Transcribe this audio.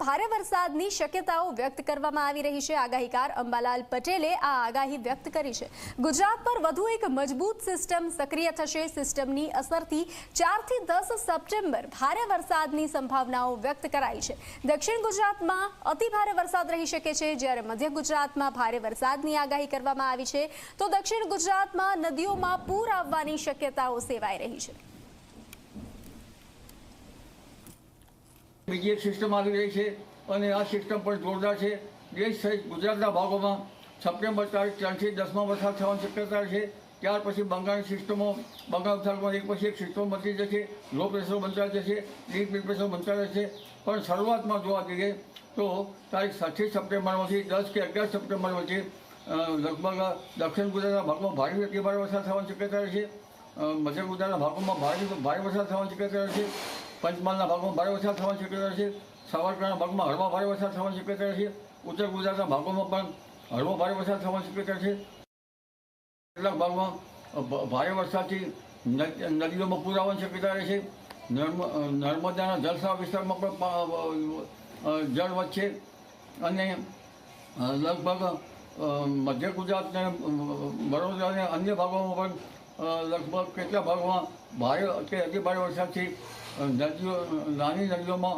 ભારે વરસાદની શક્યતાઓ વ્યક્ત કરવામાં આવી રહી છે। આગાહીકાર અંબાલાલ પટેલે આ આગાહી વ્યક્ત કરી છે। ગુજરાત પર વધુ એક મજબૂત સિસ્ટમ સક્રિય થશે। સિસ્ટમની અસરથી 4 થી 10 સપ્ટેમ્બર ભારે વરસાદની સંભાવનાઓ વ્યક્ત કરાઈ છે। દક્ષિણ ગુજરાતમાં અતિ ભારે વરસાદ રહી શકે છે, જ્યારે મધ્ય ગુજરાતમાં ભારે વરસાદની આગાહી કરવામાં આવી છે, તો દક્ષિણ ગુજરાતમાં નદીઓમાં પૂર આવવાની શક્યતાઓ સેવાઈ રહી છે। બીજી એક સિસ્ટમ આવી રહી છે અને આ સિસ્ટમ પણ જોરદાર છે। દેશ સહિત ગુજરાતના ભાગોમાં સપ્ટેમ્બર તારીખ 3 થી 10માં વરસાદ થવાની શક્યતા છે। ત્યાર પછી બંગાળની સિસ્ટમો, બંગાળ ઉપસાગરમાં એક પછી એક સિસ્ટમ બનતી જશે, લો પ્રેશર બનતા જશે, ડીપ પ્રેશર બનતા રહેશે। પણ શરૂઆતમાં જોવા જઈએ તો તારીખ 7 સપ્ટેમ્બરમાંથી 10 કે 11 સપ્ટેમ્બર વચ્ચે લગભગ દક્ષિણ ગુજરાતના ભાગમાં ભારે અતિ ભારે વરસાદ થવાની શક્યતા રહેશે। મધ્ય ગુજરાતના ભાગોમાં ભારે વરસાદ થવાની શક્યતા રહેશે। પંચમહાલના ભાગમાં ભારે વરસાદ થવાની શક્યતા છે। સાવરકરના ભાગમાં હળવા ભારે વરસાદ થવાની શક્યતા છે। ઉત્તર ગુજરાતના ભાગોમાં પણ હળવો ભારે વરસાદ થવાની શક્યતા છે। કેટલાક ભાગમાં ભારે વરસાદથી નદીઓમાં પૂર આવવાની શક્યતા રહેશે। નર્મદાના જળસાવ વિસ્તારમાં પણ જળ વધશે અને લગભગ મધ્ય ગુજરાત અને વડોદરા અને અન્ય ભાગોમાં પણ લગભગ કેટલાક ભાગોમાં ભારે કે અતિ ભારે વરસાદથી નદીઓ, નાની નદીઓમાં